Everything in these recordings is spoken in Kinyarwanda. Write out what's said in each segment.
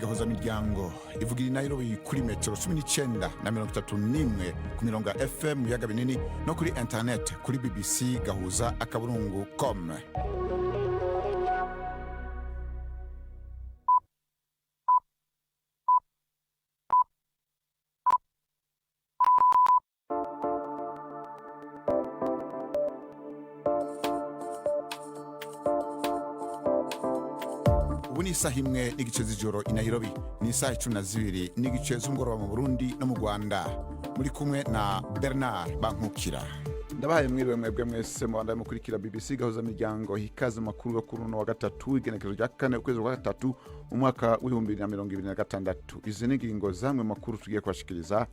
Gahuza miryango ivugira Nairobi kuri metero 19 na 31 ku mirongo FM yaga binini no kuri internet kuri BBC gahuza akaburungu.com. Ni isaha imwe n'igice z'ijoro i Nairobi, ni isaha 12 n'igice z'umugoroba mu Burundi no mu Rwanda. Muri kumwe na Bernard Bankukira. Ndabahaye mwiriwe mwebwe mwese mubandanye mukurikira BBC gahuza miryango hikaze makuru yo kuruno wa gatatu igenekerezo rya 4 ukwezi kwa gatatu umwaka wa 2026. Izi ni ingingo zamwe makuru tugiye kwashikiriza.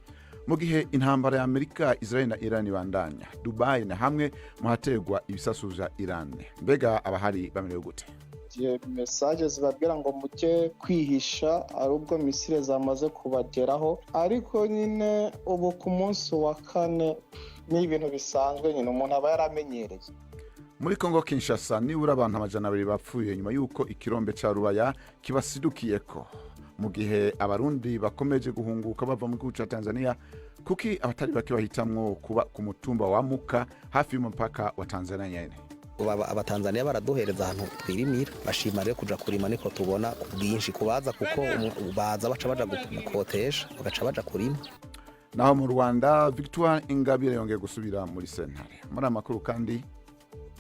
Mu gihe intambara ya Amerika, Israel na Iran ibandanya, Dubai na hamwe muhategwa ibisasu vya Iran. Mbega abahari bamerewe gute? Message zibabwira ngo muke kwihisha ari ubwo misile zamaze kubageraho, ariko nyine ubu ku munsi wa kane ni ibintu bisanzwe, nyine umuntu aba yaramenyereye. Muri Kongo Kinshasa nibura abantu 200 bapfuye nyuma yuko ikirombe ca Rubaya kibasidukiyeko. Mu gihe abarundi bakomeje guhunguka bava mu gihugu ca Tanzania, kuki abatari bake bahitamwo kuba ku mutumba wa Muka hafi y'umupaka wa Tanzania nyene. Abatanzania baraduhereza ahantu twirimira, bashima rero kuja kurima, niko tubona ubwinshi kubaza kuko baza baca gukotesha bagaca baja kurima. Naho mu Rwanda Victoire Ingabire yongeye gusubira muri sentare. Muri amakuru kandi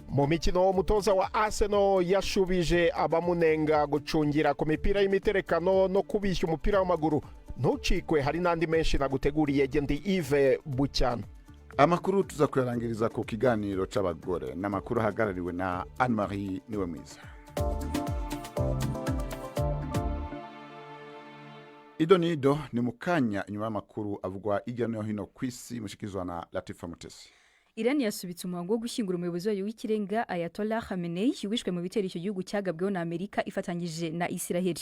mu mikino umutoza wa Arsenal yashubije abamunenga gucungira ku mipira y'imiterekano no kubishya umupira w'amaguru. Ntucikwe, hari nandi menshi naguteguriye Gendi Yves Bucyana. Amakuru tuza kuyarangiriza ku kiganiro c'abagore n'amakuru hagarariwe na Anne-Marie Niwemwiza. Idonido ni mukanya inyuma y'amakuru avugwa hirya no hino kw'isi, mushikizwa na Latifa Mutesi. Iran yasubitse umuhango wo gushyingura umuyobozi wayo w'ikirenga Ayatollah Khamenei wishwe mu bitero icyo gihugu cyagabweho na Amerika ifatanyije na Israel.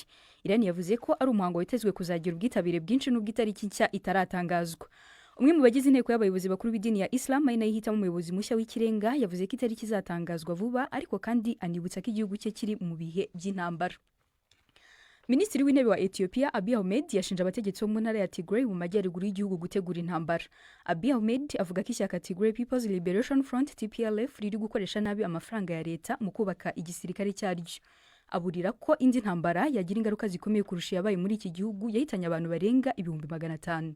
Iran yavuze ko ari umuhango witezwe kuzagira ubwitabire bwinshi n'ubw'itariki nshya itaratangazwa. Umwe mu bagize inteko y'abayobozi bakuru b'idini ya Islam ari nayo ihitamo umuyobozi mushya w'ikirenga yavuze ko itariki izatangazwa vuba, ariko kandi anibutsa ko igihugu cye kiri mu bihe by'intambara. Minisitiri w'intebe wa Ethiopia Abiy Ahmed yashinje abategetsi bo mu ntara ya Tigray mu majyaruguru y'igihugu gutegura intambara. Abiy Ahmed avuga ko ishyaka Tigray People's Liberation Front TPLF riri gukoresha nabi amafaranga ya leta mu kubaka igisirikare cyaryo. Aburira ko indi ntambara yagira ingaruka zikomeye kurusha yabaye muri iki gihugu yahitanye abantu barenga 500,000.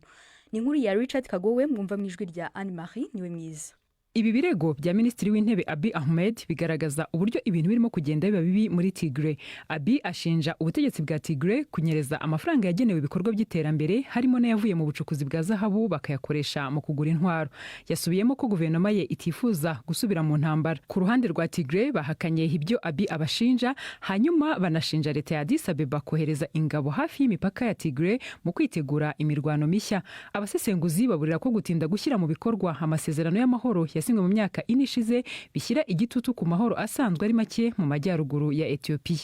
Ni nkuru ya Richard Kagowe, mwumva mu ijwi rya Anne-Marie Niwemwiza. Ibi birego bya Minisitiri w'Intebe Abiy Ahmed bigaragaza uburyo ibintu birimo kugenda biba bibi muri Tigray. Abiy ashinja ubutegetsi bwa Tigray kunyereza amafaranga yagenewe ibikorwa by'iterambere, harimo n'ayavuye mu bucukuzi bwa zahabu bakayakoresha mu kugura intwaro. Yasubiyemo ko guverinoma ye itifuza gusubira mu ntambara. Ku ruhande rwa Tigray bahakanye ibyo Abiy abashinja, hanyuma banashinja leta ya Addis Abeba kohereza ingabo hafi y'imipaka ya Tigray mu kwitegura imirwano mishya. Abasesenguzi baburira ko gutinda gushyira mu bikorwa amasezerano y'amahoro yasimwe mu myaka inishize bishyira igitutu ku mahoro asanzwe ari make mu majyaruguru ya Ethiopia.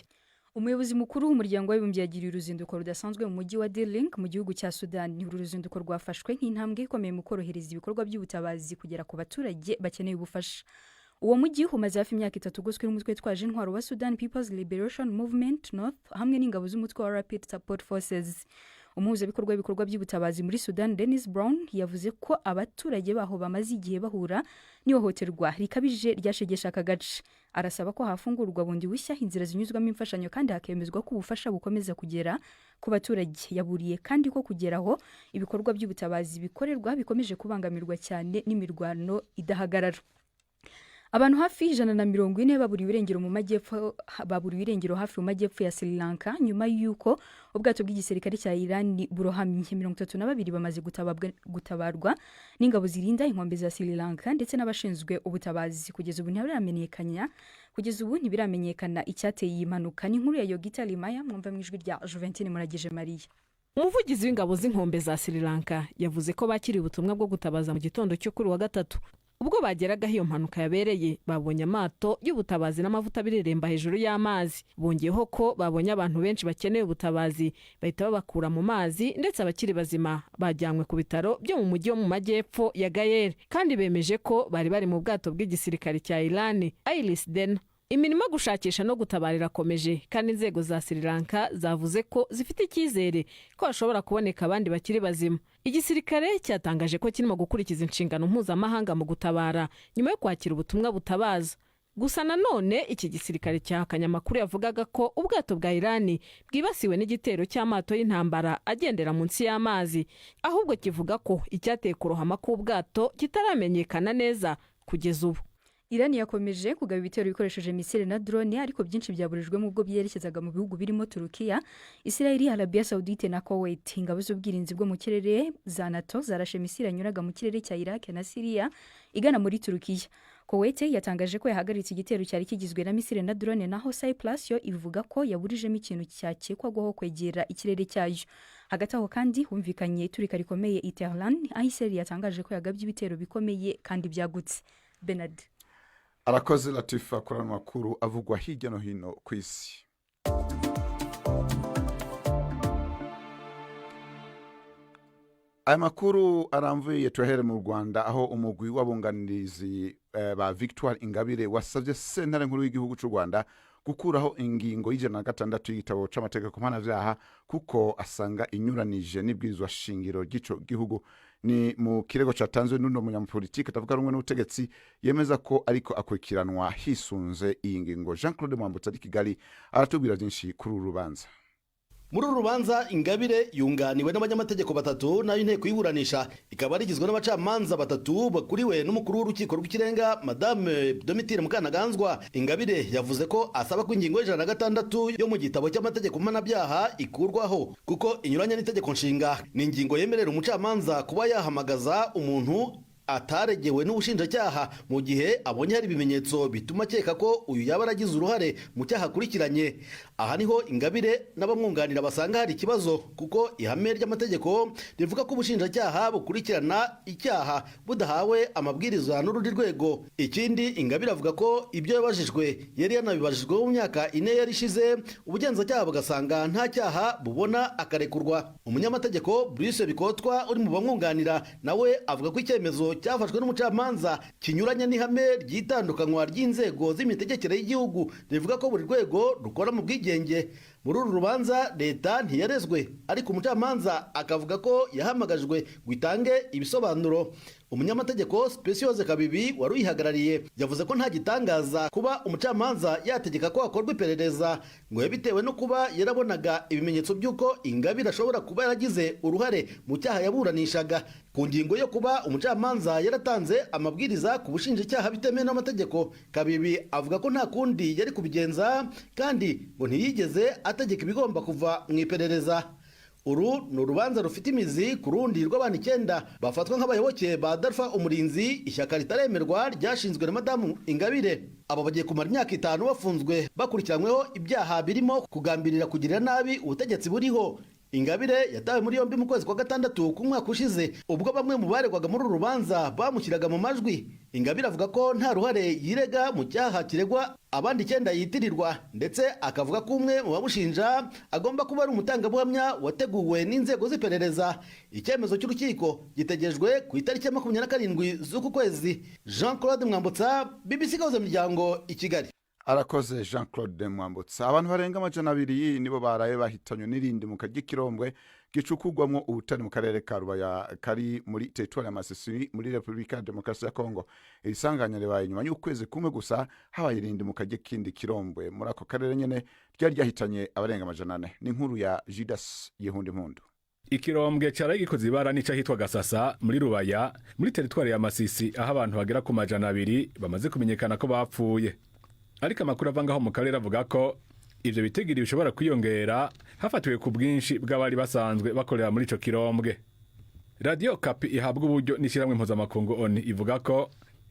Umuyobozi mukuru w'umuryango w'abibumbye yagiriye uruzinduko rudasanzwe mu mujyi wa Dirling mu gihugu cya Sudan. Uru ruzinduko rwafashwe nk'intambwe ikomeye mu korohereza ibikorwa by'ubutabazi kugera ku baturage bakeneye ubufasha. Uwo mujyi umaze hafi imyaka 3 ugoswe n'umutwe twaje intwaro wa Sudan People's Liberation Movement North hamwe n'ingabo z'umutwe wa Rapid Support Forces. Umuhuzabikorwa w'ibikorwa by'ubutabazi muri Sudan Dennis Brown yavuze ko abaturage baho bamaze igihe bahura n'ihohoterwa rikabije ryashegesha aka gace. Arasaba ko hafungurwa bundi bushya inzira zinyuzwamo imfashanyo kandi hakemezwa ko ubufasha bukomeza kugera ku baturage. Yaburiye kandi ko kugeraho ibikorwa by'ubutabazi bikorerwa bikomeje kubangamirwa cyane n'imirwano idahagarara. Abantu hafi 140 baburiwe irengero mu majyepfo hafi mu majyepfo ya Sri Lanka nyuma yuko ubwato bw'igisirikare cya Iran burohamye. 32 bamaze gutabarwa n'ingabo zirinda inkombe za Sri Lanka ndetse n'abashinzwe ubutabazi. Kugeza ubu ntibiramenyekana icyateye iyi mpanuka. Ni nkuru ya Yogita Limaya, mwumva mu ijwi rya Juventine Muragije Maria. Umuvugizi w'ingabo z'inkombe za Sri Lanka yavuze ko bakiriye ubutumwa bwo gutabaza mu gitondo cyo kuri wa gatatu. Ubwo bageraga iyo mpanuka yabereye, babonye amato y'ubutabazi n'amavuta bireremba hejuru y'amazi. Bongeyeho ko babonye abantu benshi bakeneye ubutabazi, bahita babakura mu mazi, ndetse abakiri bazima bajyanywe ku bitaro byo mu mujyi wo mu majyepfo ya Gayer, kandi bemeje ko bari mu bwato bw'igisirikare cya Iran Iris Den. imirimo yo gushakisha no gutabara irakomeje kandi inzego za Sri Lanka zavuze ko zifite icyizere ko hashobora kuboneka abandi bakiri bazima. Igisirikare cyatangaje ko kirimo gukurikiza inshingano mpuzamahanga mu gutabara nyuma yo kwakira ubutumwa butabaza. Gusa nanone iki gisirikare cyahakanye amakuru yavugaga ko ubwato bwa Irani bwibasiwe n'igitero cy'amato y'intambara agendera munsi y'amazi, ahubwo kivuga ko icyateye kurohama k'ubwato kitaramenyekana neza kugeza ubu. Irani yakomeje kugaba ibitero bikoresheje misile na drone, ariko byinshi byaburijwe mu bwo byerekezaga mu bihugu birimo Turukiya, Israel, Arabia Saudite na Kuwait. Ingabo z'ubwirinzi bwo mu kirere za NATO zarashe misile yanyuraga mu kirere cya Iraq na Syria igana muri Turukiya. Kuwait yatangaje ko yahagaritse igitero cyari kigizwe na misile na drone, naho Cyprus yo ivuga ko yaburijemo ikintu cyakekwagaho kwegera ikirere cyayo. Hagati aho kandi humvikanye iturika rikomeye i Tehran, aho Israel yatangaje ko yagabye ibitero bikomeye kandi byagutse. Bernard arakoze Latifa kuri amakuru avugwa hirya no hino ku isi. Aya makuru aramvuye tuhere mu Rwanda, aho umugwi w'abunganirizi ba Victoire Ingabire wasabye sentare nkuru y'igihugu cy'u Rwanda gukuraho ingingo y'6 y'igitabo c'amategeko mpanavyaha kuko asanga inyuranije n'ibwirizwa shingiro ry'ico gihugu. Ni mu kirego cyatanzwe n'uno munyapolitike tavuga rumwe n'ubutegetsi yemeza ko ariko akurikiranwa hisunze iyi ngingo. Jean-Claude Mwambutsa ari Kigali aratubwira byinshi kuri uru rubanza. Muri uru rubanza Ingabire yunganiwe n'abanyamategeko batatu nayo inteko y'iburanisha ikaba rigizwe n'abacamanza batatu bakuriwe n'umukuru w'urukiko rw'ikirenga Madame Domitire Mukanaganzwa. Ingabire yavuze ko asaba ko ingingo y'6 yo mu gitabo cy'amategeko mpanabyaha ikurwaho kuko inyuranye n'itegeko nshinga. Ni ingingo yemerera umucamanza kuba yahamagaza umuntu ataregewe n'ubushinjacyaha mu gihe abonye hari ibimenyetso bituma akeka ko uyu yaba aragize uruhare mu cyaha akurikiranye. Aha niho Ingabire n'abamwunganira basanga hari ikibazo kuko ihame ry'amategeko rivuga ko ubushinjacyaha bukurikirana icyaha budahawe amabwiriza n'urundi rwego. Ikindi Ingabire avuga ko ibyo yabajijwe yari yanabibajijwe mu myaka 4 yari ishize, ubugenzacyaha bugasanga nta cyaha bubona akarekurwa. Umunyamategeko Bruce Bikotwa uri mu bamwunganira nawe avuga ko icyemezo cyafashwe n'umucamanza kinyuranye n'ihame ry'itandukanywa ry'inzego z'imitegekere y'igihugu rivuga ko buri rwego rukora mu bwigenge. Muri uru rubanza leta ntiyarezwe, ariko umucamanza akavuga ko yahamagajwe ngo itange ibisobanuro. Umunyamategeko Speciose Kabibi wari uyihagarariye yavuze ko nta gitangaza kuba umucamanza yategeka ko hakorwa iperereza, ngo yabitewe no kuba yarabonaga ibimenyetso by'uko Ingabire ashobora kuba yaragize uruhare mu cyaha yaburanishaga. Ku ngingo yo kuba umucamanza yaratanze amabwiriza ku bushinjacyaha bitemewe n'amategeko, Kabibi avuga ko nta kundi yari kubigenza kandi ngo ntiyigeze ategeka ibigomba kuva mu iperereza. Uru ni urubanza rufite imizi ku rundi rw'abantu 9 bafatwa nk'abayoboke ba Dalpha Umurinzi, ishyaka ritaremerwa ryashinzwe na Madamu Ingabire. Abo bagiye kumara imyaka 5 bafunzwe bakurikiranyweho ibyaha birimo kugambirira kugirira nabi ubutegetsi buriho. Ingabire yatawe muri yombi mu kwezi kwa 6 ku mwaka ushize ubwo bamwe mu baregwaga muri uru rubanza bamushyiraga mu majwi. Ingabire avuga ko nta ruhare yirega mu cyaha kiregwa abandi 9 yitirirwa, ndetse akavuga ko umwe mu bamushinja agomba kuba ari umutangabuhamya wateguwe n'inzego z'iperereza. Icyemezo cy'urukiko gitegejwe ku itariki ya 27 z'uku kwezi. Jean-Claude Mwambutsa, BBC Gahuza Miryango, i Kigali. Arakoze Jean-Claude Mwambutsa. Abantu barenga 200 nibo baraye bahitanywe n'irindi mu Kirombwe gicukugwamwo ubutari mu karere ka Rubaya kari muri territoire ya Masisi muri Republika ya Demokarasi ya Kongo. Irisanganya ribaye nyuma y'ukwezi kumwe gusa habaye irindi mu kindi Kirombwe muri ako karere nyene ryari ryahitanye abarenga 400. Ni inkuru ya Judas Yehundi Mpundu. Ikirombwe cyaraye gikoze ibara nica hitwa Gasasa muri Rubaya muri territoire ya Masisi, aho abantu bagera ku 200 bamaze kumenyekana ko bapfuye. Ariko amakuru avangaho mu karere avuga ko ivyo bitegiri bishobora kwiyongera hafatiwe ku bwinshi bw'abari basanzwe bakorera muri ico Kirombwe. Radio Kapi ihabwa uburyo n'ishiramwe mpuzamakungu ONU ivuga ko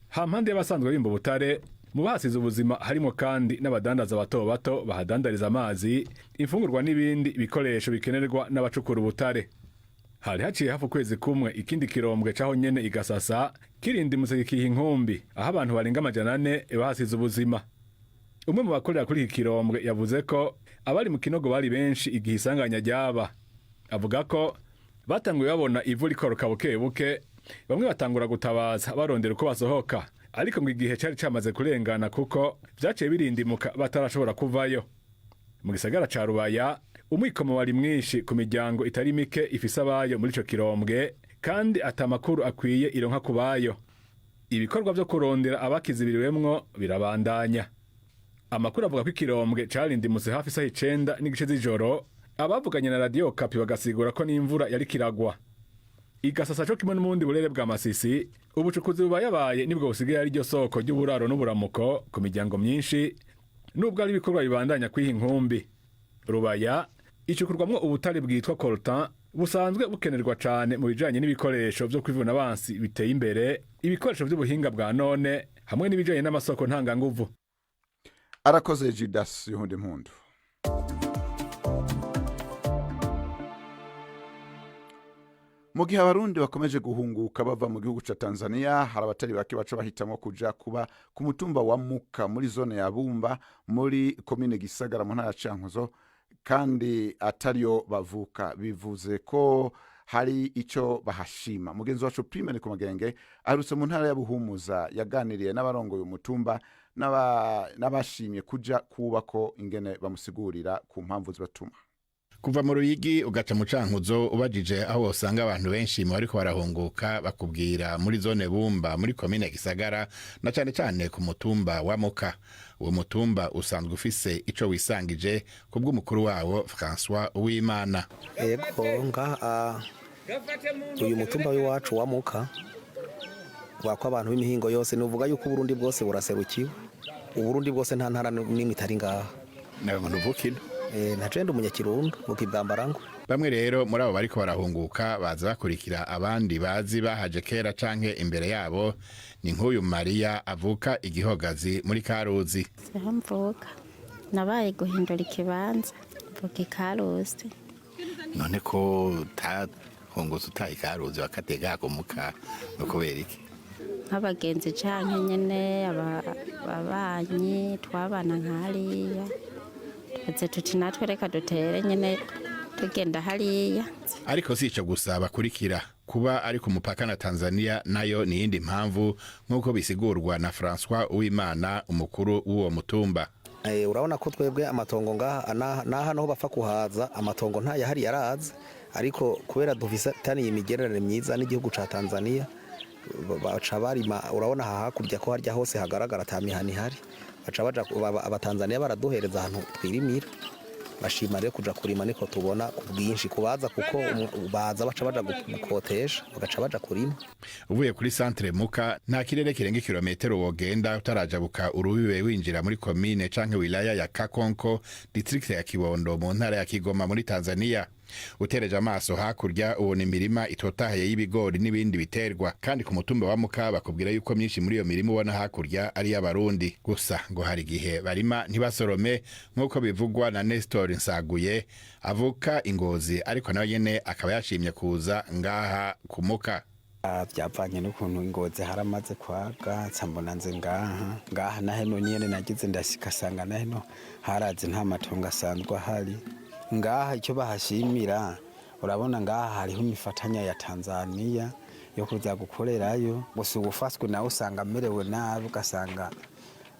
hampande y'abasanzwe bimba ubutare mu bahasize ubuzima harimo kandi n'abadandaza bato bato bahadandariza amazi, imfungurwa n'ibindi bikoresho bikenerwa n'abacukura ubutare. Hari haciye hafu kwezi kumwe ikindi Kirombwe caho nyene igasasa kirindi musegikiha inkumbi aho abantu barenga 400 bahasize ubuzima. Umwe mu bakorera kuri iki Kirombwe yavuze ko abari mu kinogo bari benshi igihe isanganya ryaba. Avuga ko batanguye babona ivu rikoroka buke buke, bamwe batangura gutabaza barondera uko basohoka, ariko ngo igihe cyari cyamaze kurengana kuko byaciye birindimuka batarashobora kuvayo. Mu gisagara ca Rubaya umwikomo wari mwinshi ku miryango itari mike ifise abayo muri ico kirombwe, kandi atamakuru akwiye ironka kubayo. Ibikorwa vyo kurondera abakizibiriwemwo birabandanya. Amakuru avuga ko ikirombwe carindimutse hafi isaha 9:00 z'ijoro. Abavuganye na Radio Kapi bagasigura ko n'imvura yari kiragwa. Igasasa cyo kimwe n'umundi burere bwa Masisi, ubucukuzi bubayabaye nibwo busigaye ari ryo soko ry'uburaro n'uburamuko ku miryango myinshi, nubwo ari ibikorwa bibandanya kwiha inkumbi. Rubaya icukurwamwo ubutare bwitwa coltan busanzwe bukenerwa cyane mu bijanye n'ibikoresho vyo kwivuna abansi biteye imbere, ibikoresho vy'ubuhinga bwa none hamwe n'ibijanye n'amasoko ntanganguvu. Arakoze Judas Yuhundi Mpundu. Mu gihe abarundi bakomeje guhunguka bava mu gihugu ca Tanzania, hari abatari bake baca bahitamwo kuja kuba ku mutumba wa Muka muri zone ya Bumba muri komine Gisagara mu ntara ya Cankuzo, kandi atariyo bavuka. Bivuze ko hari ico bahashima. Mugenzi wacu Prime ku magenge aherutse mu ntara ya Buhumuza, yaganiriye n'abarongoye umutumba n'abashimye kuja kubako ingene bamusigurira ku mpamvu zibatuma. Kuva mu Ruyigi ugaca mu Cankuzo ubajije aho usanga abantu benshi mu bariko barahunguka bakubwira muri zone Bumba muri komine Gisagara, na cyane cyane ku mutumba wa Muka. Uwo mutumba usanzwe ufise ico wisangije kubw'umukuru wawo François Uwimana. Ego ngaha uyu mutumba w'iwacu wa Muka wako abantu b'imihingo yose, nuvuga yuko Burundi bwose buraserukiwe. Uburundi bwose nta ntara n'imwe itari ngaha. Nawe muntu vukino ntacende umunyakirundo ukibwambarango. Bamwe rero muri abo bariko barahunguka baza bakurikira abandi bazi bahaje kera canke imbere yabo. Ni nk'uyu Maria avuka Igihogazi muri Karuzi. Mvuka nabaye guhindura ikibanza mvuka Karuzi. None ko tahungutse utaye Karuzi bakatega ku Muka no kubera iki? Nk'abagenzi canke nyene ababanyi twabana nk'hariya, tuti natwe reka dutere nyene tugenda hariya. Ariko si ico gusa bakurikira, kuba ari ku mupaka na Tanzania nayo ni yindi mpamvu, nk'uko bisigurwa na François Uwimana umukuru w'uwo mutumba. Urabona ko twebwe amatongo ngaha naha naho bapfa kuhaza amatongo nta yahari yaraza, ariko kubera dufise tani imigererane myiza n'igihugu ca Tanzania baca barima. Urabona hakurya ko harya hose hagaragara tamihani hari, baca baja abatanzania baraduhereza ahantu twirimira. Bashima rero kuja kurima niko tubona kubwinshi kubaza, kuko baza baca baja gukotesha bagaca baja kurima. Uvuye kuri centre Muka nta kirere kirenga kilometero wogenda utarajabuka urubibe winjira muri komine canke wilaya ya Kakonko, district ya Kibondo mu ntara ya Kigoma muri Tanzania. Utereje amaso hakurya ubona imirima itotahaye y'ibigori n'ibindi biterwa, kandi ku mutumba wa Muka bakubwira yuko myinshi muri iyo mirima ubona hakurya ari y'abarundi. Gusa ngo hari gihe barima ntibasorome, nk'uko bivugwa na Nestor Nsaguye avuka Ingozi, ariko nawe nyene akaba yashimye kuza ngaha ku Muka. Byavanye n'ukuntu Ingozi haramaze kwaga, nsambona nze ngaha na heno nyene nagize ndashikasanga na heno haraze nta matongo asanzwe ahari. Ngaha icyo bahashimira, urabona ngaha hariho imifatanya ya Tanzania yo kuza gukorerayo, gusa ubufaswe nawe usanga amerewe nabi, ugasanga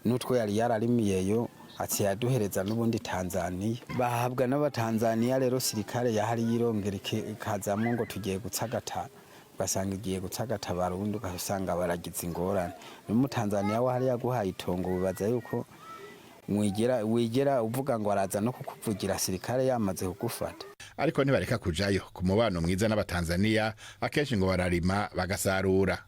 n'utwo yari yararimiyeyo ati yaduhereza n'ubundi Tanzania. Bahabwa n'abatanzania rero sirikare yahari yirongera ikazamo ngo tugiye gutsagata, ugasanga igiye gutsagata Barundi ugasanga baragize ingorane. N'umutanzania wahari yaguhaye itongo bibaza yuko wigera uvuga ngo araza no kukuvugira sirikare yamaze kugufata. Ariko ntibareka kujayo ku mubano mwiza n'abatanzania, akenshi ngo bararima bagasarura.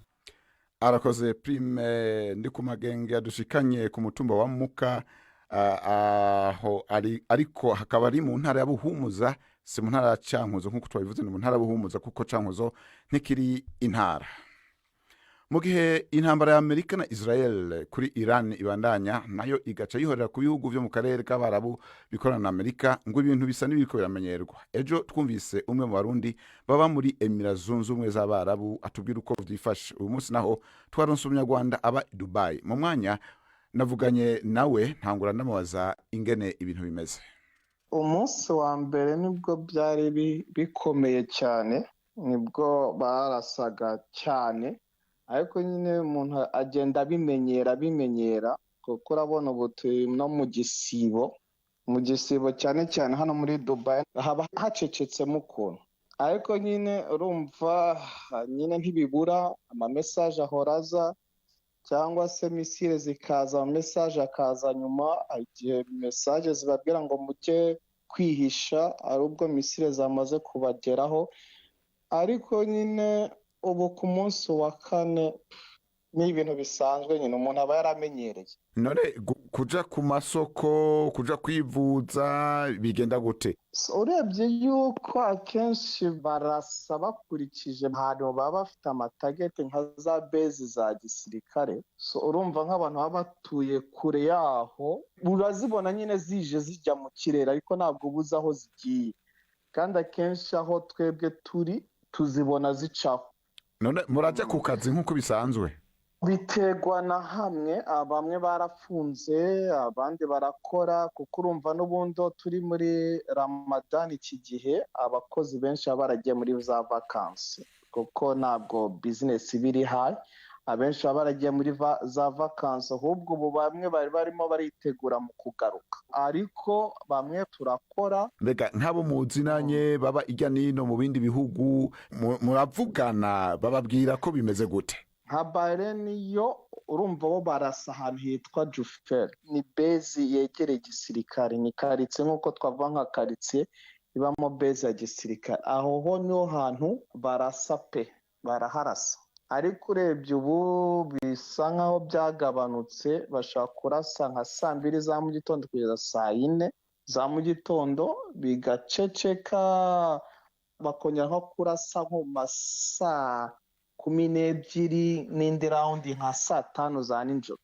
Arakoze Prime ndi ku magenge yadushikanye ku mutumba wa Muka, aho ariko hakaba ari mu ntara ya Buhumuza, si mu ntara ya Cankuzo nk'uko twabivuze, ni mu ntara ya Buhumuza kuko Cankuzo ntikiri intara. Mu gihe intambara ya Amerika na Israel kuri Iran ibandanya, nayo igaca yihorera ku bihugu byo mu karere k'Abarabu bikorana na Amerika, ngo ibintu bisa n'ibiriko biramenyerwa. Ejo twumvise umwe mu Barundi baba muri Emira Zunze Ubumwe z'Abarabu atubwira uko vyifashe. Uyu munsi naho twaronse umunyarwanda aba Dubai. Mu mwanya navuganye nawe ntangura ndamubaza ingene ibintu bimeze. Umunsi wa mbere nibwo byari bikomeye cyane, nibwo barasaga cyane, ariko nyine umuntu agenda abimenyera kuko urabona ubu turi no mu gisibo cyane cyane hano muri Dubai haba hacecetsemo ukuntu, ariko nyine urumva nyine ntibibura amamesaje ahora aza cyangwa se misile zikaza, amamesaje akaza nyuma, igihe mesaje zibabwira ngo mujye kwihisha ari ubwo misile zamaze kubageraho. Ariko nyine ubu ku munsi wa kane ni ibintu bisanzwe, nyine umuntu aba yaramenyereye. None kuja ku masoko, kuja kwivuza bigenda gute? Urebye yuko akenshi barasa bakurikije ahantu baba bafite amatageti nka za bezi za gisirikare, urumva nk'abantu baba batuye kure yaho urazibona nyine zije zijya mu kirere, ariko ntabwo ubuze aho zigiye, kandi akenshi aho twebwe turi tuzibona zicaho. None murajya ku kazi nk'uko bisanzwe? Biterwa na hamwe, bamwe barafunze abandi barakora, kuko urumva n'ubundi turi muri Ramadan iki gihe abakozi benshi baba baragiye muri za vakansi, kuko ntabwo bizinesi biri hayi, abenshi baba baragiye muri za vakansi, ahubwo ubu bamwe bari barimo baritegura mu kugaruka, ariko bamwe turakora. Mbega nk'abo muzinanye baba ijya n'ino mu bindi bihugu muravugana, bababwira ko bimeze gute? Nka Bahrain yo urumva bo barasa ahantu hitwa Jufel, ni bezi yegereye igisirikare, ni karitsiye nk'uko twavuga nka karitsiye ibamo bezi ya gisirikare, aho ho niho hantu barasa pe, baraharasa. Ariko urebye ubu bisa nk'aho byagabanutse, bashaka kurasa nka 2:00 za mu gitondo kugeza 4:00 za mu gitondo, bigaceceka, bakongera nko kurasa nko mu masaa 12 n'indi raundi nka 5:00 za nijoro.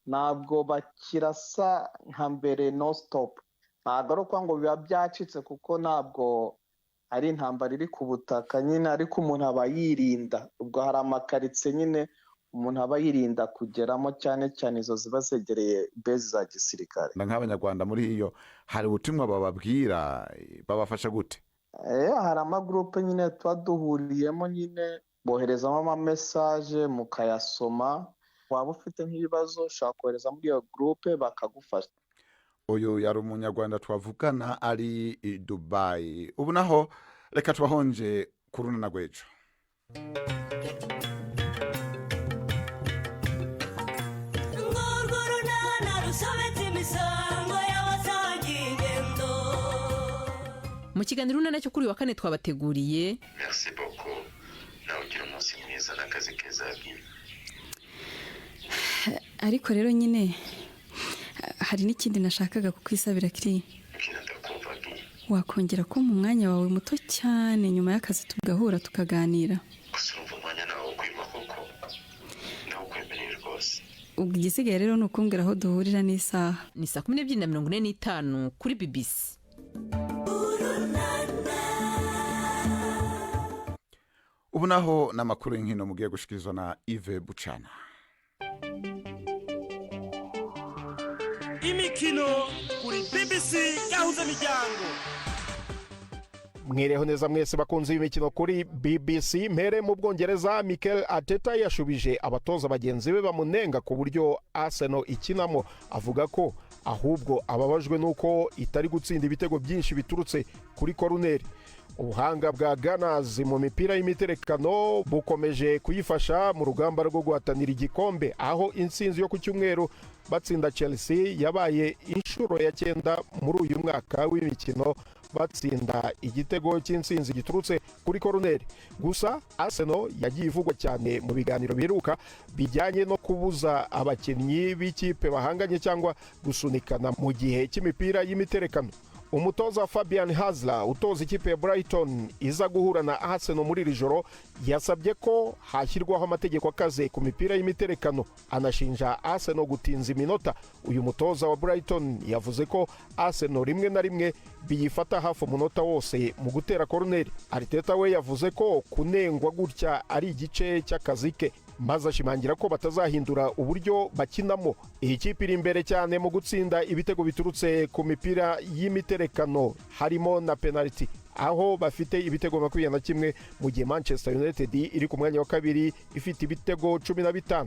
Ntabwo bakirasa nka mbere no stop, ntabwo ari uko ngo biba byacitse, kuko ntabwo ari intambara iri ku butaka nyine, ariko umuntu aba yirinda. Ubwo hari amakaritsiye nyine umuntu aba yirinda kugeramo, cyane cyane izo ziba zegereye bezi za gisirikare. Nk'abanyarwanda muri iyo hari ubutumwa bababwira, babafasha gute? Hari amagurupe nyine tuba duhuriyemo, nyine boherezamo amamesaje mukayasoma, waba ufite nk'ibibazo ushaka kohereza muri iyo gurupe bakagufasha. Uyu yari umunyarwanda twavugana ari i Dubai. Ubu naho reka tubahonje kuruna na gwejo. Mu kiganiro runana cyo kuri wa kane twabateguriye. Merci beaucoup. Nawe ugira umunsi mwiza n'akazi keza. Ariko rero nyine hari n'ikindi nashakaga kukwisabira kiri. Wakongera ko mu mwanya wawe muto cyane nyuma y'akazi tugahura tukaganira. Gusurumva umwanya nawe kwima koko. Nawe kwemerera rwose. Ubwo igisigaye rero nukumbwira aho duhurira n'isaha. Ni 12:45 kuri BBC. Ubu naho n'amakuru y'inkino mugiye gushikirizwa na Yves Bucana. Imikino kuri BBC yahuza imiryango. Mwireho neza mwese bakunze imikino kuri BBC. Mpere mu Bwongereza, Mikel Arteta yashubije abatoza bagenzi be bamunenga ku buryo Arsenal ikinamo, avuga ko ahubwo ababajwe nuko itari gutsinda ibitego byinshi biturutse kuri koruneri. Ubuhanga bwa Gunners mu mipira y'imiterekano bukomeje kuyifasha mu rugamba rwo guhatanira igikombe, aho intsinzi yo ku cyumweru batsinda Chelsea yabaye inshuro ya 9 muri uyu mwaka w'imikino batsinda igitego cy'intsinzi giturutse kuri koruneri. Gusa Arsenal yagiye ivugwa cyane mu biganiro biheruka bijyanye no kubuza abakinnyi b'ikipe bahanganye cyangwa gusunikana mu gihe cy'imipira y'imiterekano. Umutoza Fabian Hasler utoza ikipe ya Brighton iza guhura na Arsenal muri iri joro yasabye ko hashyirwaho amategeko akaze ku mipira y'imiterekano, anashinja Arsenal gutinza iminota. Uyu mutoza wa Brighton yavuze ko Arsenal rimwe na rimwe biyifata hafi umunota wose mu gutera koruneri. Arteta we yavuze ko kunengwa gutya ari igice cy'akazi ke, maze ashimangira ko batazahindura uburyo bakinamo. Iyi kipe iri imbere cyane mu gutsinda ibitego biturutse ku mipira y'imiterekano harimo na penalty. aho bafite ibitego 21 mu gihe Manchester United iri ku mwanya wa kabiri ifite ibitego 15.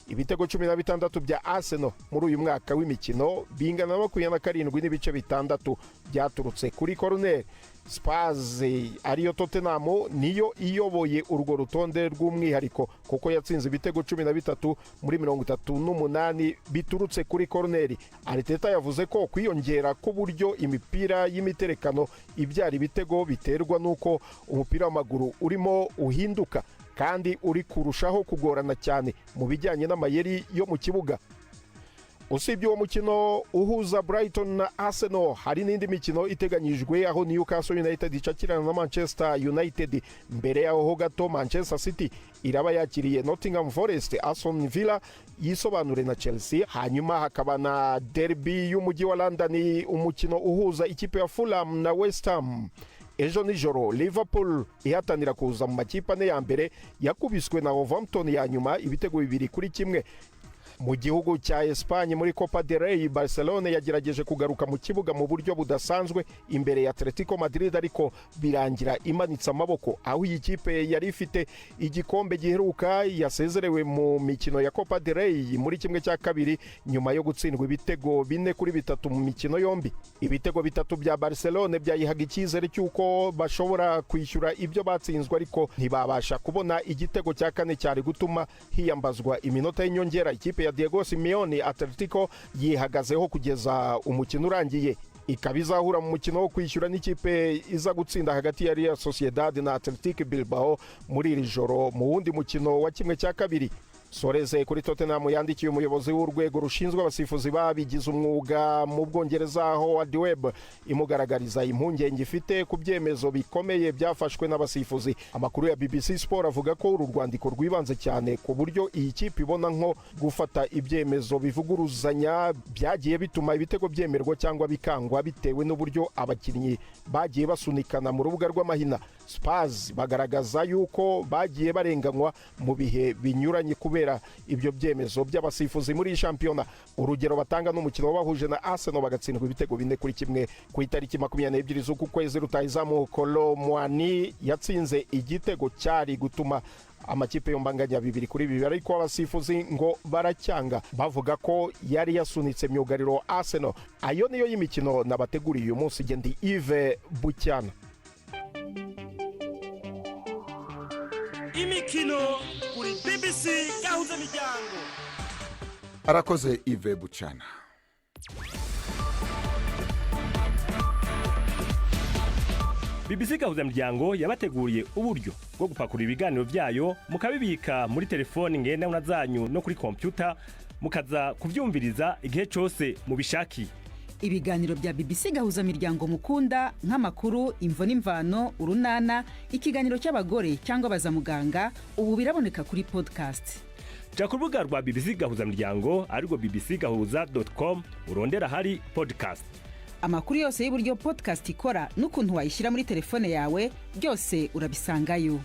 Ibitego 16 bya Arsenal muri uyu mwaka w'imikino bingana na 27.6 byaturutse kuri corner. Spurs ariyo Tottenham niyo iyoboye urwo rutonde rw'umwihariko kuko yatsinze ibitego 13 muri 38 biturutse kuri corner. Arteta yavuze ko kwiyongera ku buryo imipira y'imiterekano ibyara ibitego biterwa nuko umupira w'amaguru urimo uhinduka kandi uri kurushaho kugorana cyane mu bijyanye n'amayeri yo mu kibuga. Usibye uwo mukino uhuza Brighton na Arsenal, hari n'indi mikino iteganyijwe aho Newcastle United icakirana na Manchester United. Mbere yaho gato Manchester City iraba yakiriye Nottingham Forest, Aston Villa yisobanure na Chelsea, hanyuma hakaba na derby y'umujyi wa London, umukino uhuza ikipe ya Fulham na West Ham. Ejo nijoro Liverpool ihatanira kuza mu makipe ane ya mbere yakubiswe na Wolverhampton ya nyuma ibitego 2-1. Mu gihugu cya Espagne muri Copa del Rey, Barcelona yagerageje kugaruka mu kibuga mu buryo budasanzwe imbere ya Atletico Madrid, ariko birangira imanitse amaboko, aho iyi kipe yari ifite igikombe giheruka yasezerewe mu mikino ya Copa del Rey muri kimwe cya kabiri nyuma yo gutsindwa ibitego 4-3 mu mikino yombi. Ibitego 3 bya Barcelona byayihaga icyizere cy'uko bashobora kwishyura ibyo batsinzwe, ariko ntibabasha kubona igitego cya kane cyari gutuma hiyambazwa iminota y'inyongera. Ikipe ya Diego Simeone Atletico yihagazeho kugeza umukino urangiye, ikaba izahura mu mukino wo kwishyura n'ikipe iza gutsinda hagati ya Real Sociedad na Athletic Bilbao muri iri joro mu wundi mukino wa kimwe cya kabiri. Soreze kuri Tottenham yandikiye umuyobozi w'urwego rushinzwe abasifuzi babigize umwuga mu Bwongereza Howard Webb imugaragariza impungenge ifite ku byemezo bikomeye byafashwe n'abasifuzi. Amakuru ya BBC Sport avuga ko uru rwandiko rwibanze cyane ku buryo iyi kipe ibona nko gufata ibyemezo bivuguruzanya byagiye bituma ibitego byemerwa cyangwa bikangwa bitewe n'uburyo abakinnyi bagiye basunikana mu rubuga rw'amahina. Spurs bagaragaza yuko bagiye barenganywa mu bihe binyuranye kubera ibyo byemezo by'abasifuzi muri shampiyona. Urugero batanga n'umukino wabahuje na Arsenal bagatsindwa ibitego 4-1 ku itariki 22 z'uku kwezi. Rutahizamu Kolo Muani yatsinze igitego cyari gutuma amakipe yombanganya 2-2, ariko abasifuzi ngo baracyanga bavuga ko yari yasunitse myugariro Arsenal. Ayo niyo y'imikino nabateguriye uyu munsi. Gendi Yves Bucyana. Imikino kuri BBC gahuza miryango. Arakoze Yves Bucyana. BBC gahuza miryango yabateguriye uburyo bwo gupakura ibiganiro byayo mukabibika muri telefoni ngendanwa zanyu no kuri computer mukaza kuvyumviriza igihe cyose mubishakiye. Ibiganiro bya BBC gahuza miryango mukunda nk'amakuru, imvo n'imvano, urunana, ikiganiro cy'abagore cyangwa baza muganga, ubu biraboneka kuri podcast. Ja ku rubuga rwa BBC gahuza miryango ariko bbcgahuza.com urondera hari podcast. Amakuru yose y'uburyo podcast ikora n'ukuntu wayishyira muri telefone yawe byose urabisangayo.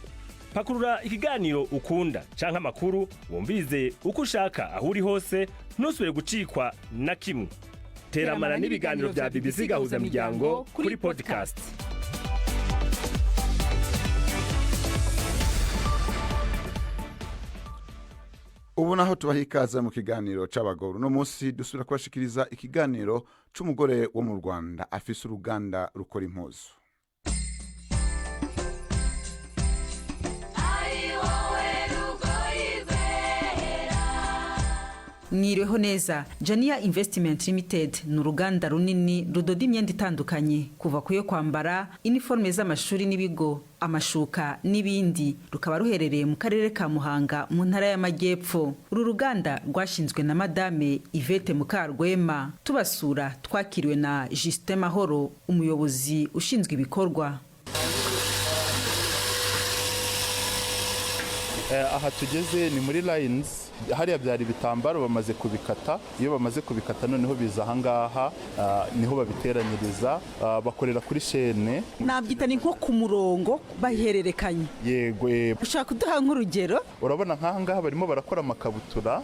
Pakurura ikiganiro ukunda canke amakuru wumvirize uko ushaka aho uri hose, ntusubire gucikwa na kimwe. Teramana n'ibiganiro bya BBC gahuza miryango kuri podcast. Ubu naho tubahikaza mu kiganiro c'abagore. No munsi dusubira kubashikiriza ikiganiro c'umugore wo mu Rwanda afise uruganda rukora impuzu. Mwiriweho neza. Jania Investment Limited ni uruganda runini rudoda imyenda itandukanye kuva kuyo kwambara, uniforme z'amashuri n'ibigo, amashuka n'ibindi. Rukaba ruherereye mu karere ka Muhanga mu ntara y'Amajyepfo. Uru ruganda rwashinzwe na Madame Yvette Mukarwema. Tubasura twakiriwe na Justin Mahoro, umuyobozi ushinzwe ibikorwa. Aha tugeze ni muri Lines hariya byari ibitambaro bamaze kubikata, iyo bamaze kubikata noneho biza ahangaha niho babiteranyiriza, bakorera kuri shene. Nabyita ni nko ku murongo bahererekanye. Yego. Ushaka kuduha nk'urugero? Urabona nk'ahangaha barimo barakora amakabutura,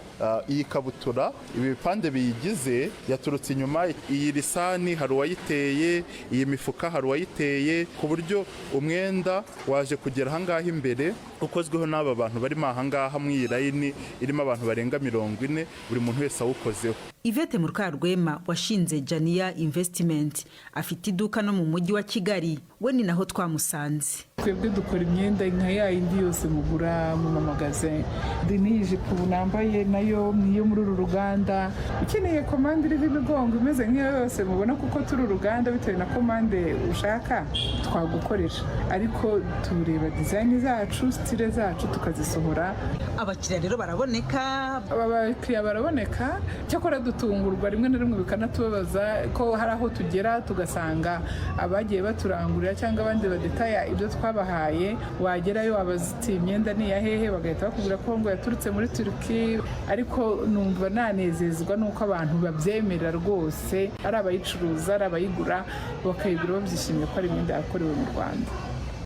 iyi kabutura ibi bipande biyigize yaturutse inyuma, iyi lisani hari uwayiteye, iyi mifuka hari uwayiteye, ku buryo umwenda waje kugera ahangaha imbere ukozweho n'aba bantu barimo ahangaha mu iyi layini irimo abantu barenga 40, buri muntu wese awukozeho. Yvette Mukarwema washinze Jania Investment afite iduka no mu mujyi wa Kigali, we ni naho twamusanze. Twebwe dukora imyenda nka ya indi yose mugura mu mamagaze. Dini ijipo nambaye nayo niyo muri uru ruganda. Ukeneye komande iriho imigongo imeze nk'iyo yose mubona kuko turi uruganda bitewe na komande ushaka twagukoresha. Ariko tureba design zacu, style zacu tukazisohora. Abakiriya rero baraboneka, abakiriya baraboneka, cyakora dutungurwa rimwe na rimwe bikanatubabaza ko hari aho tugera tugasanga abagiye baturangurira cyangwa abandi badetaya ibyo twabahaye, wagerayo wabazitiye imyenda ni ya hehe bagahita bakubwira ko ngo yaturutse muri Turki, ariko numva nanezezwa nuko abantu babyemerera rwose, ari abayicuruza ari abayigura bakayigura babyishimiye ko ari imyenda yakorewe mu Rwanda.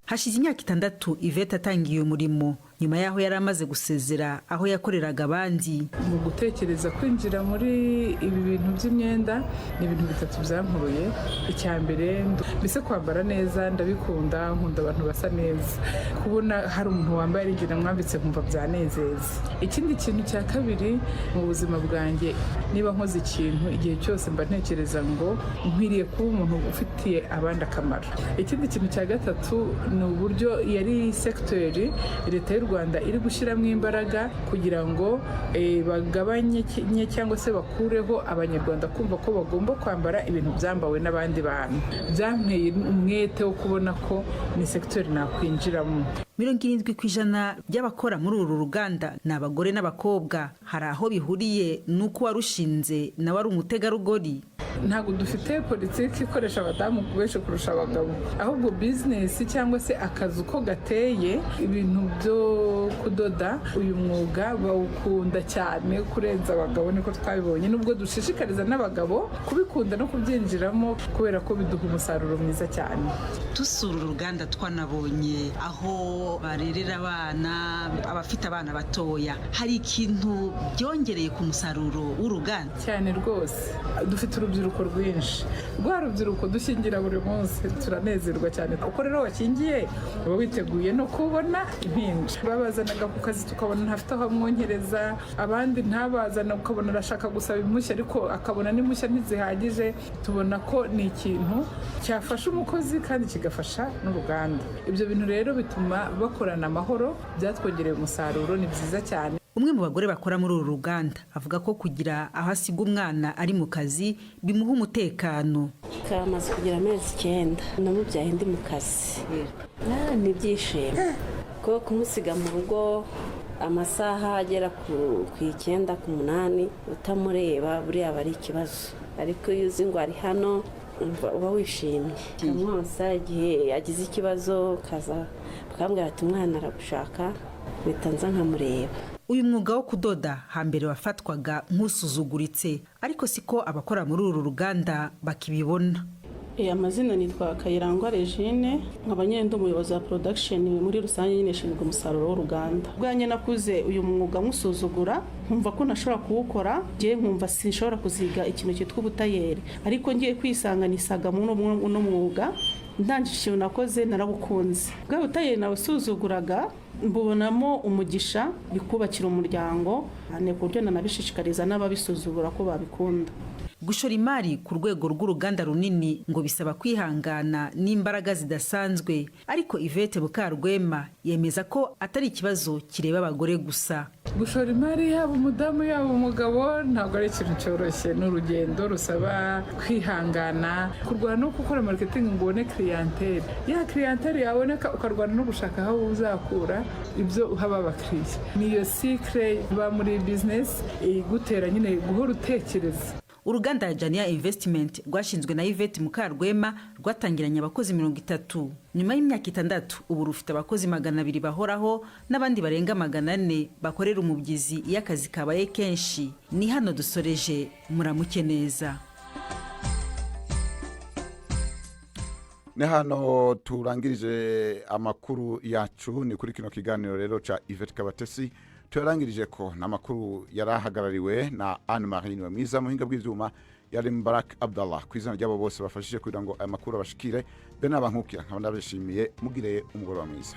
Hashize imyaka 6 Yvette atangiye umurimo nyuma yaho yari amaze gusezera aho yakoreraga abandi. Mu gutekereza kwinjira muri ibi bintu by'imyenda ni ibintu bitatu byampuruye. Icya mbere mbese kwambara neza ndabikunda, nkunda abantu basa neza, kubona hari umuntu wambaye rigena mwambitse nkumva byanezeza. Ikindi kintu cya kabiri mu buzima bwanjye, niba nkoze ikintu igihe cyose mba ntekereza ngo nkwiriye kuba umuntu ufitiye abandi akamaro. Ikindi kintu cya gatatu ni uburyo yari secteur leta y'u Rwanda iri gushyiramo imbaraga kugira ngo bagabanye cyangwa se bakureho abanyarwanda kumva ko bagomba kwambara ibintu byambawe n'abandi bantu. Byanteye umwete wo kubona ko ni secteur nakwinjiramo. 70% by'abakora muri uru ruganda ni abagore n'abakobwa. Hari aho bihuriye nuko warushinze nawe ari umutegarugori. Ntabwo dufite politiki ikoresha abadamu benshi kurusha abagabo, ahubwo business cyangwa se akazi uko gateye, ibintu byo kudoda uyu mwuga bawukunda cyane kurenza abagabo, niko twabibonye, nubwo dushishikariza n'abagabo kubikunda no kubyinjiramo kubera ko biduha umusaruro mwiza cyane. Tusura uruganda twanabonye aho barerera abana, abafite abana batoya. Hari ikintu byongereye ku musaruro w'uruganda cyane rwose. Dufite urubyiruko rwinshi, rwa rubyiruko dushingira buri munsi, turanezerwa cyane. Uko rero wakingiye uba witeguye no kubona impinja. Babazanaga ku kazi tukabona ntafite aho amwongereza, abandi ntabazana ukabona arashaka gusaba impushya ariko akabona n'impushya ntizihagije. Tubona ko ni ikintu cyafasha umukozi kandi kigafasha n'uruganda. Ibyo bintu rero bituma bakorana amahoro, byatwongereye umusaruro, ni byiza cyane. Umwe mu bagore bakora muri uru ruganda avuga ko kugira aho asiga umwana ari mu kazi bimuha umutekano. Kamaze kugira amezi 9 namubyaye ndi mu kazi. Ni byishimo ko kumusiga mu rugo amasaha agera ku 9 ku 8 utamureba buriya bari ikibazo, ariko iyo uzi ngo ari hano uba wishimye. Kamwonsa igihe yagize ikibazo kaza bakambwira ati umwana aragushaka, bitanza nkamureba. Uyu mwuga wo kudoda hambere wafatwaga nk'usuzuguritse, ariko siko abakora muri uru ruganda bakibibona. Amazina nitwa Kayirangwa Regine, nkaba nyende umuyobozi wa production muri rusange nyine shinzwe umusaruro w'uruganda. Bwanye nakuze uyu mwuga musuzugura, nkumva ko nashobora kuwukora, ngiye nkumva sinshobora kuziga ikintu cyitwa ubutayeri, ariko ngiye kwisanga nisaga mu no mwuga, ndangije nakoze narabukunze. Bwa butayeri nawe usuzuguraga mbubonamo umugisha, bikubakira umuryango, ane ku buryo nanabishishikariza n'ababisuzugura ko babikunda. Gushora imari ku rwego rw'uruganda runini ngo bisaba kwihangana n'imbaraga zidasanzwe, ariko Yvette Mukarwema yemeza ko atari ikibazo kireba abagore gusa. Gushora imari yaba umudamu yaba umugabo ntabwo ari ikintu cyoroshye, n'urugendo rusaba kwihangana, kurwana no gukora marketing ngo ubone clientele. Ya clientele yaboneka ukarwana no gushaka aho uzakura ibyo uhaba abakiriya. Niyo cycle ba muri business igutera nyine guhora utekereza. uruganda Jania Investment rwashinzwe na Yvette Mukarwema rwatangiranye abakozi 30. Nyuma y'imyaka 6 ubu rufite abakozi 200 bahoraho n'abandi barenga 400 bakorera umubyizi iyo akazi kabaye kenshi. Ni hano dusoreje, muramuke neza. Ne hano turangirije amakuru yacu ni kuri kino kiganiro rero cha Yvette Kabatesi. Turangirije ko namakuru yarahagarariwe na Anne Marie Mwiza muhinga bw'ivyuma yari Mbarak Abdallah kwizana ryabo bose bafashije kugira ngo aya makuru abashikire be nabankukira nkabandabishimiye mugire umugoroba mwiza.